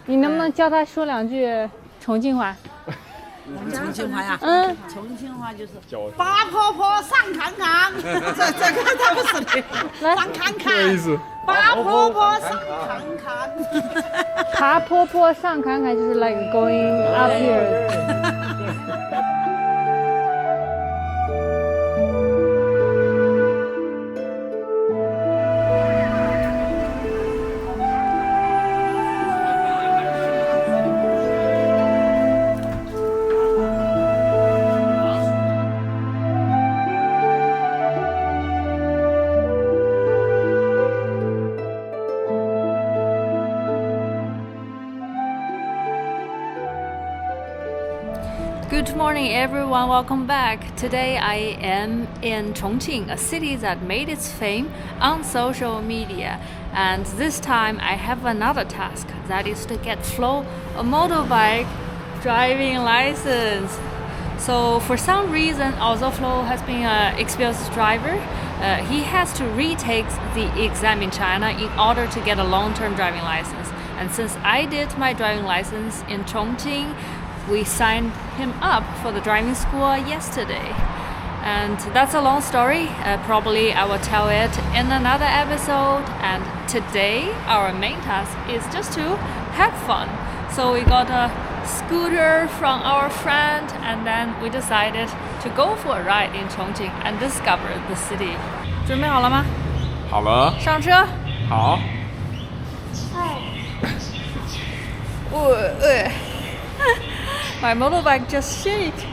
你能不能教他说两句重庆话？我们重庆话呀，重庆话就是八婆婆上看看，这个他不是的，上看看，八婆婆上看看，爬坡坡上看看就是 like going up here。Good morning, everyone. Welcome back. Today I am in Chongqing, a city that made its fame on social media. And this time I have another task, that is to get Flo a motorbike driving license. So for some reason, although Flo has been an experienced driver, he has to retake the exam in China in order to get a long-term driving license. And since I did my driving license in Chongqing, we signed him up for the driving school yesterday. And that's a long story. Probably I will tell it in another episode. And today our main task is just to have fun. So we got a scooter from our friend and then we decided to go for a ride in Chongqing and discover the city. 准备好了吗？好了，上车。好。My motorbike just shake.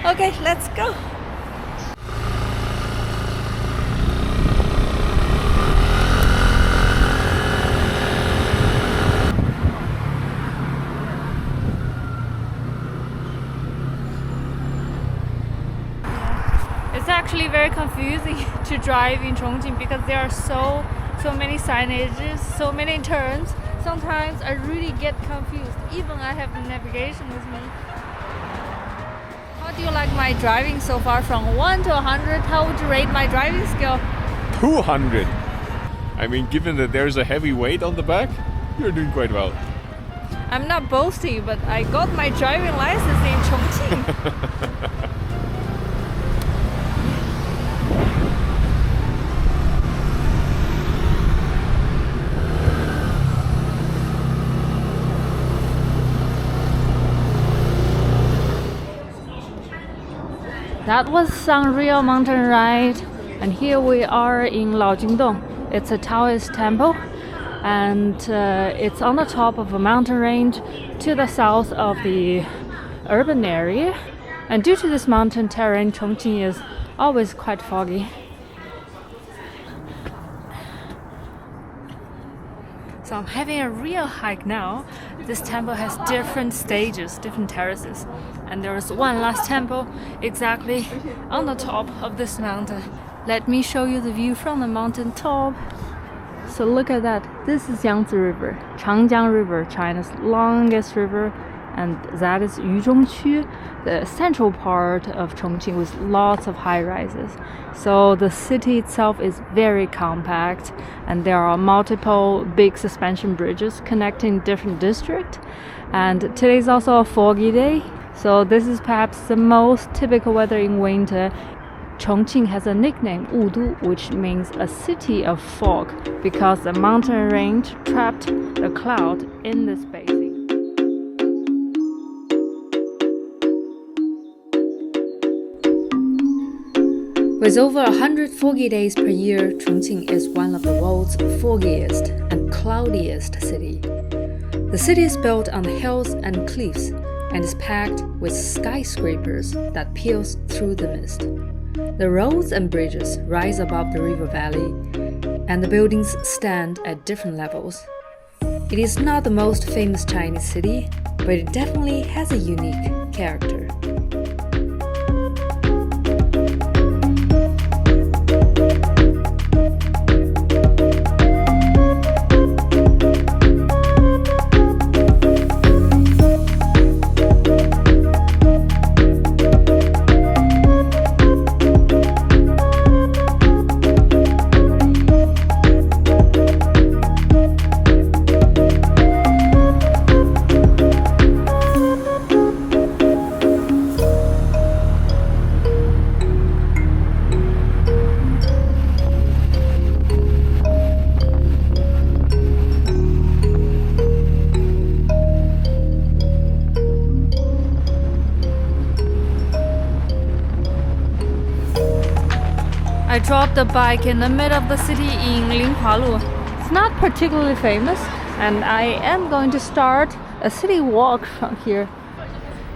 Okay, let's go. It's actually very confusing to drive in Chongqing because there are so many signages, so many turns. Sometimes I really get confused, even I have the navigation with me. How do you like my driving so far? From 1 to 100, how would you rate my driving skill? 200. I mean, given that there's a heavy weight on the back, you're doing quite well. I'm not boasting, but I got my driving license in Chongqing. That was Sangreal mountain ride, and here we are in Laojingdong. It's a Taoist temple, and it's on the top of a mountain range to the south of the urban area. And due to this mountain terrain, Chongqing is always quite foggy. So I'm having a real hike now. This temple has different stages, different terraces. And there is one last temple exactly on the top of this mountain. Let me show you the view from the mountain top. So look at that. This is Yangtze River, Changjiang River, China's longest river. And that is Yuzhongqu, the central part of Chongqing with lots of high rises. So the city itself is very compact and there are multiple big suspension bridges connecting different districts. And today is also a foggy day. So this is perhaps the most typical weather in winter. Chongqing has a nickname, Wudu, which means a city of fog because the mountain range trapped the cloud in this basin. With over 100 foggy days per year, Chongqing is one of the world's foggiest and cloudiest cities. The city is built on hills and cliffs and is packed with skyscrapers that pierce through the mist. The roads and bridges rise above the river valley, and the buildings stand at different levels. It is not the most famous Chinese city, but it definitely has a unique character. dropped the bike in the middle of the city in Linghualu. It's not particularly famous, and I am going to start a city walk from here.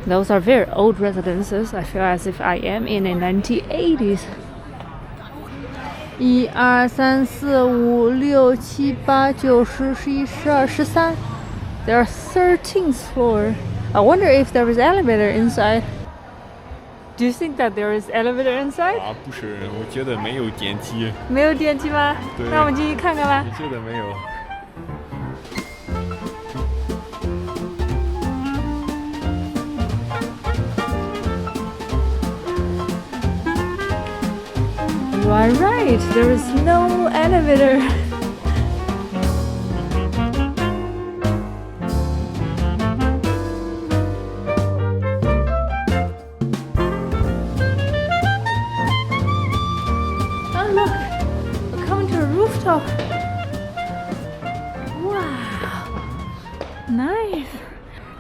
Those are very old residences. I feel as if I am in the 1980s. 1、2、3、4、5、6、7、8、9、10、11、12、13. There are 13th floor. I wonder if there is elevator inside. Do you think that there is elevator inside? 啊，不是，我觉得没有电梯。没有电梯吗？对。那我们进去看看吧。我觉得没有。You are right. There is no elevator. Oh look, we're coming to a rooftop. Wow, nice.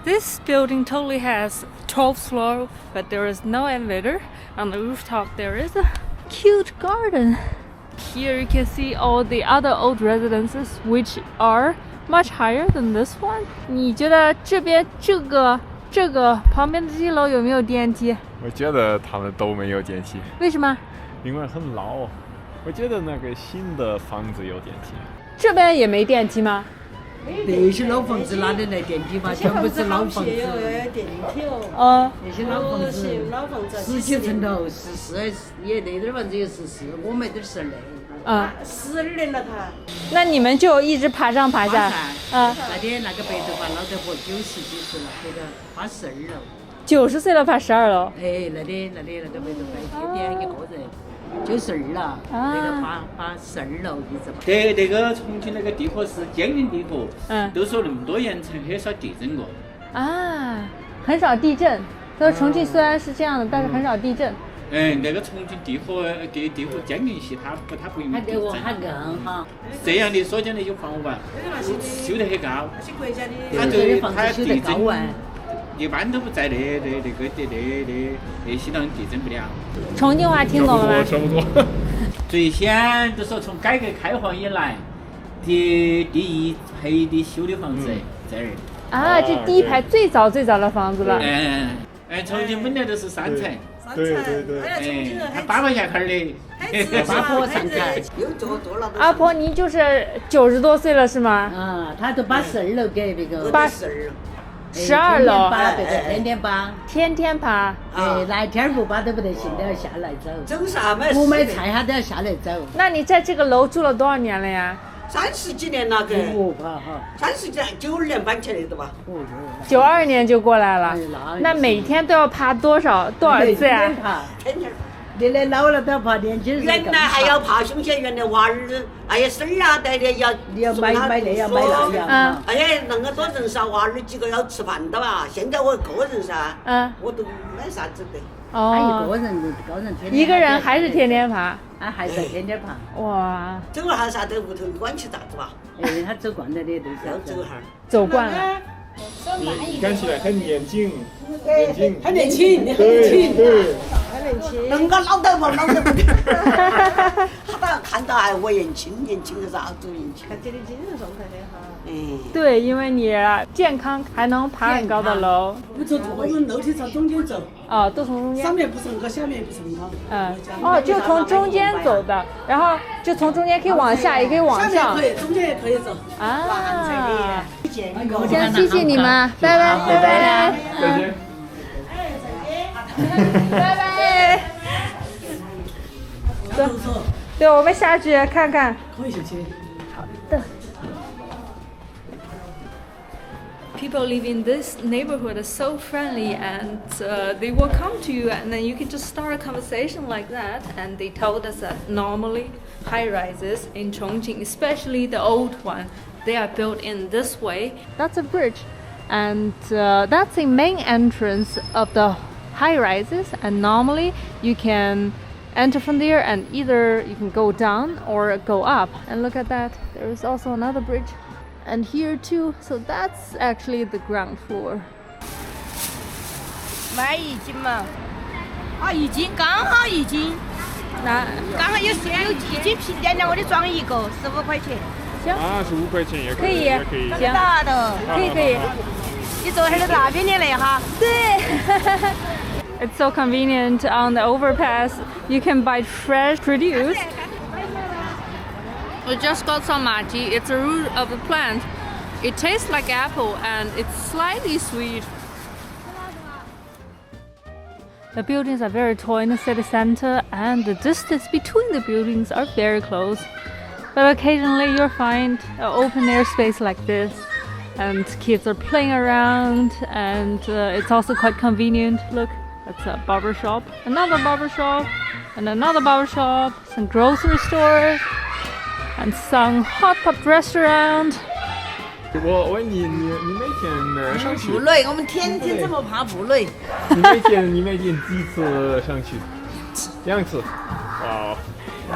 This building totally has 12th floor, but there is no elevator. On the rooftop, there is a cute garden. Here you can see all the other old residences, which are much higher than this one. 你觉得这边这个旁边的这些楼有没有电梯？我觉得他们都没有电梯。为什么？因为很老。我觉得那个新的房子有电梯。这边也没电梯吗？那些老房子哪里来电梯嘛？全部是老房子。电梯哦。那些老房子，17层楼14，也那点房子有14，我们都12。12年了他。那你们就一直爬上爬下。那天那个白头发老太婆90几岁了，那个爬12楼。90岁了爬12楼。哎，那个白头发天天一个人。92了，那个爬12楼一直爬。那个重庆那个地壳是坚硬地壳，都说那么多年曾很少地震过。啊，很少地震。说重庆虽然是这样的，但是很少地震。那个重庆地壳坚硬些，它不容易地震。还硬哈。这样的所讲那些房屋吧，修得很高，它地震一般都不在那些当地震不了。重庆话听懂了吗？差不多。最先就说从改革开放以来，第一排的修的房子这儿。啊，这第一排最早的房子了。重庆本来都是3层。对。它8坡下坎的。8坡上坎。阿婆，你就是90多岁了是吗？他都把12楼给那个。12楼，天天爬。那天不爬都不得行，都要下来走。走啥嘛？不买菜他都要下来走。那你在这个楼住了多少年了呀？30几年了，给。不爬哈。30几年，92年搬起来的吧？92年就过来了。那每天都要爬多少次呀？天天。原来老了都要爬，年轻人。原来还要爬凶险，原来娃儿哎呀孙儿啊带的要买那要买那要。哎呀，那么多人噻，娃儿几个要吃饭的吧？现在我个人噻，我都没啥子的。他一个人天天。一个人还是天天爬？还是天天爬。哇！走会儿啥在屋头管起咋子吧？他走惯了的都是。要走哈。走惯了。看起来很年轻。很年轻。对。能个老得不？他看到哎，我年轻个啥都年轻。看这里精神状态的哈。对，因为你健康还能爬很高的楼。不走，我们楼梯朝中间走。都从中间。上面不是很高，下面也不是很高。就从中间走的，然后就从中间可以往下，也可以往上。下面可以，中间也可以走。先谢谢你们，拜拜。再见。拜拜。对，我们下去看看。可以下去。好的。People live in this neighborhood are so friendly, and they will come to you, and then you can just start a conversation like that. And they told us that normally high-rises in Chongqing, especially the old one, they are built in this way. That's a bridge, and that's the main entrance of the high-rises. And normally you can enter from there, and either you can go down or go up. And look at that, there is also another bridge. And here too, so that's actually the ground floor. 买1斤嘛？1斤刚好1斤。那刚好有一斤皮点的，我得装一个，15块钱。行，15块钱也可以，可以，也可以。行，大的，可以。你坐那儿那边的来哈。对。It's so convenient on the overpass. You can buy fresh produce. We just got some maji. It's a root of the plant. It tastes like apple and it's slightly sweet. The buildings are very tall in the city center and the distance between the buildings are very close. But occasionally you'll find an open air space like this and kids are playing around and it's also quite convenient. Look, that's a barber shop, another barber shop, and another barber shop, some grocery stores, and some hot pot restaurant. 我问你每天上去？不累，我们天天这么爬不累。你每天几次上去？2次。哇！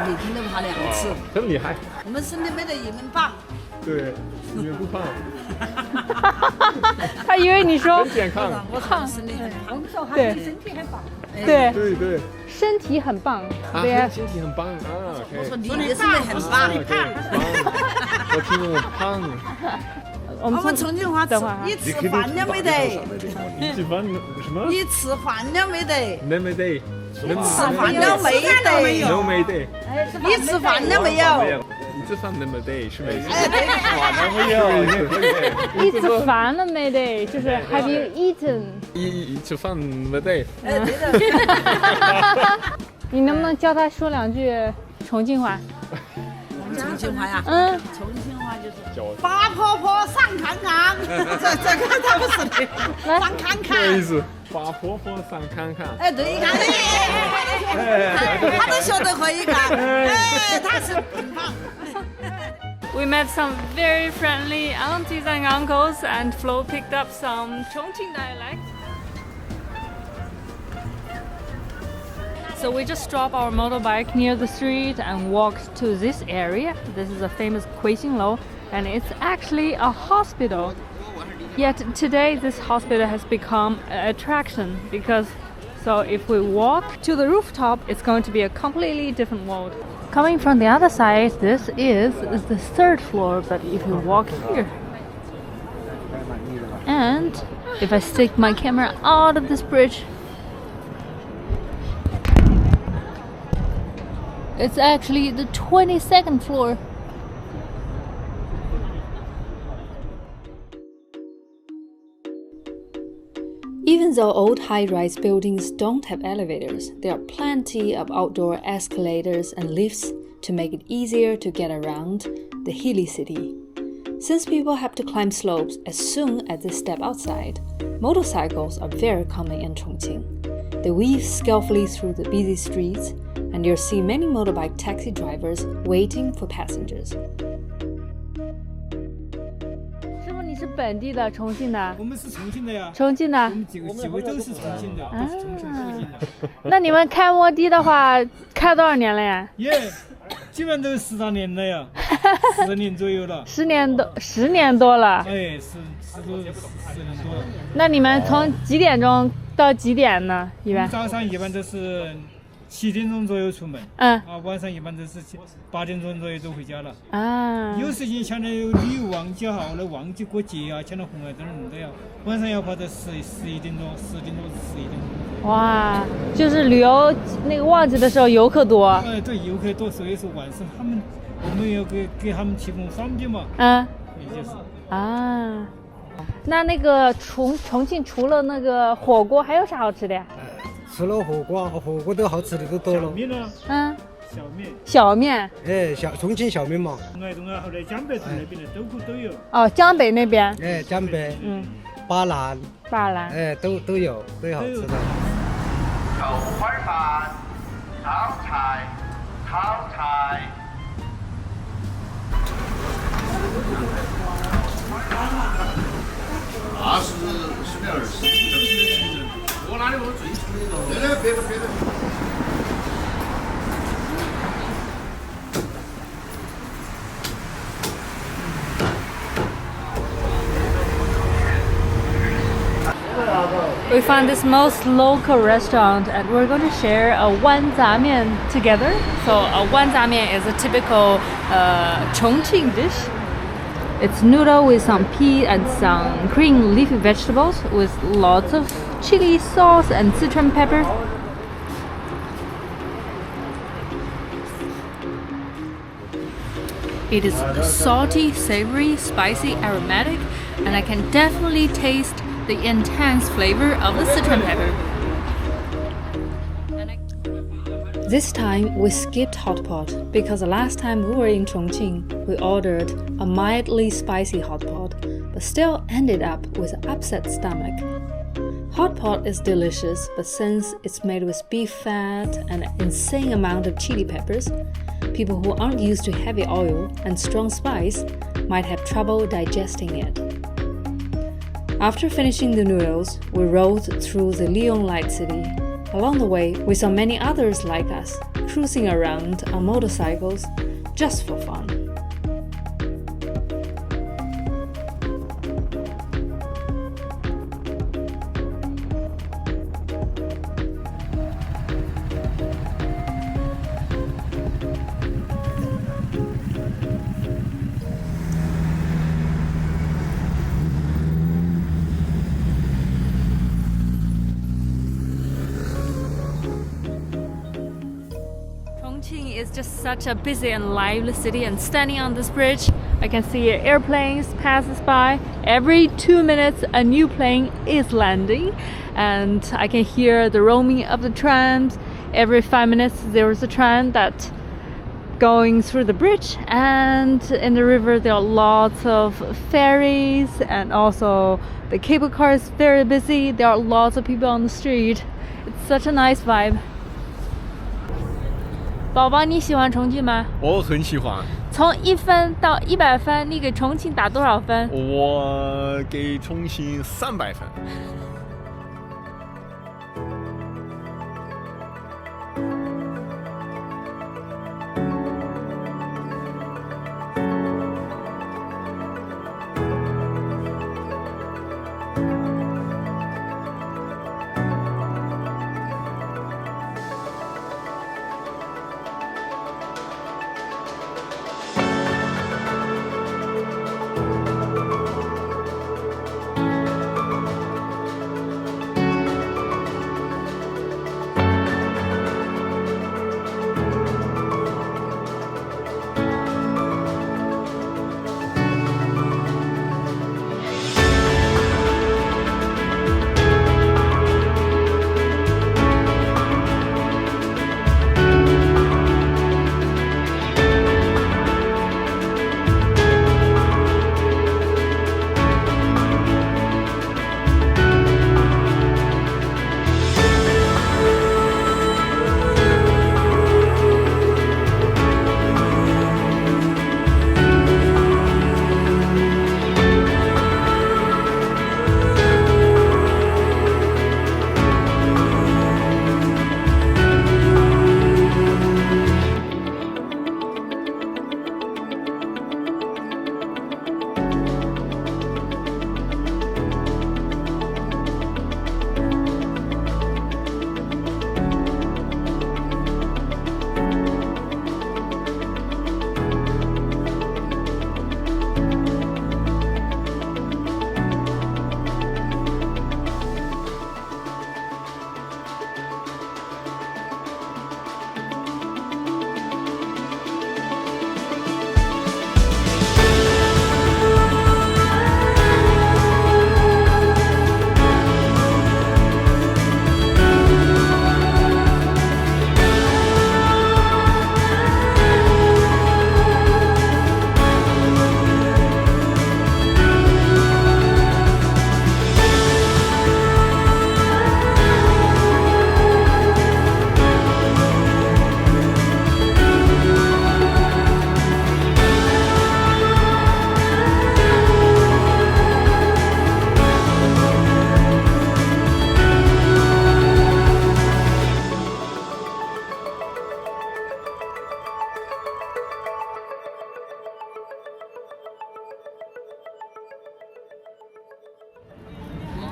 每天都爬2次。这么厉害？我们身体没得你们棒。对，你们不胖。他以为你说很健康。我胖，身体很棒。我们说哈，你身体很棒。对，身体很棒。对，身体很棒啊。我说你的身体很棒，你胖。我听着我胖。我们重庆话你吃饭了没得？你吃饭什么？你吃饭了没得？没得。吃饭了没得？都没得。你吃饭了没有？你吃饭了没得？是没？哎，对，吃饭了没有？你吃饭了没得？就是 Have you eaten？ 你吃饭没得？哎，对的。你能不能教他说2句重庆话？重庆话呀？重庆话就是八婆婆上看看，这个他不是的，上看看。什么意思？八婆婆上看看。哎，对，看，他都学得可以看，哎，他是很棒。We met some very friendly aunties and uncles, and Flo picked up some Chongqing dialect. So we just dropped our motorbike near the street and walked to this area. This is a famous Kuixinglou, and it's actually a hospital. Yet today this hospital has become an attraction because if we walk to the rooftop, it's going to be a completely different world. Coming from the other side, this is the 3rd floor, but if you walk here, and if I stick my camera out of this bridge, it's actually the 22nd floor. Even though old high-rise buildings don't have elevators, there are plenty of outdoor escalators and lifts to make it easier to get around the hilly city. Since people have to climb slopes as soon as they step outside, motorcycles are very common in Chongqing. They weave skillfully through the busy streets, and you'll see many motorbike taxi drivers waiting for passengers. 师傅，你是本地的，重庆的？我们是重庆的呀。重庆的。我们几位都是重庆的，都是重庆附近的。那你们开摩的的话，开多少年了呀？基本都10多年了呀，10年左右了。10年多了。哎，10年多了。那你们从几点钟到几点呢？一般？早上一般都是7点钟左右出门，晚上一般都是8点钟左右都回家了。有时间像那旅游旺季哈，那旺季过节啊，像那红绿灯弄的呀，晚上要跑到11点多，10点多11点多。哇，就是旅游那个旺季的时候游客多。对，游客多，所以说晚上我们要给他们提供方便嘛。也就是。那个重庆除了那个火锅，还有啥好吃的呀？除了火锅都好吃的都多了。小面呢？小面。重庆小面嘛。后来江北那边的都有。哦，江北那边。江北。巴兰。都有好吃的。豆花饭、炒菜。那是10.20。我哪里我最出那个？别的。We found this most local restaurant and we're going to share a wan zha mian together. So a wan zha mian is a typical Chongqing dish. It's noodle with some pea and some green leafy vegetables with lots of chili sauce and Sichuan pepper. It is salty, savory, spicy, aromatic, and I can definitely taste the intense flavor of the Sichuan pepper. This time we skipped hot pot because the last time we were in Chongqing, we ordered a mildly spicy hot pot, but still ended up with an upset stomach. Hot pot is delicious, but since it's made with beef fat and an insane amount of chili peppers, people who aren't used to heavy oil and strong spice might have trouble digesting it. After finishing the noodles, we rode through the Liyong Light City. Along the way, we saw many others like us, cruising around on motorcycles just for fun. Chongqing is just such a busy and lively city, and standing on this bridge, I can see airplanes passes by. Every 2 minutes a new plane is landing, and I can hear the roaming of the trams. Every 5 minutes there is a tram that going through the bridge, and in the river there are lots of ferries, and also the cable car is very busy. There are lots of people on the street. It's such a nice vibe. 宝宝，你喜欢重庆吗？我很喜欢。从1分到100分，你给重庆打多少分？我给重庆300分。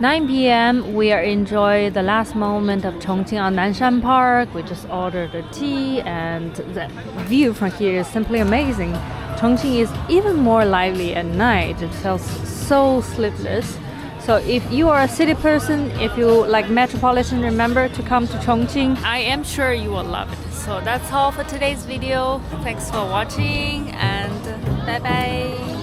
9 p.m. we are enjoying the last moment of Chongqing on Nanshan Park. We just ordered a tea, and the view from here is simply amazing. Chongqing is even more lively at night. It feels so sleepless. So if you are a city person, if you like metropolitan, remember to come to Chongqing. I am sure you will love it. So that's all for today's video. Thanks for watching, and bye bye.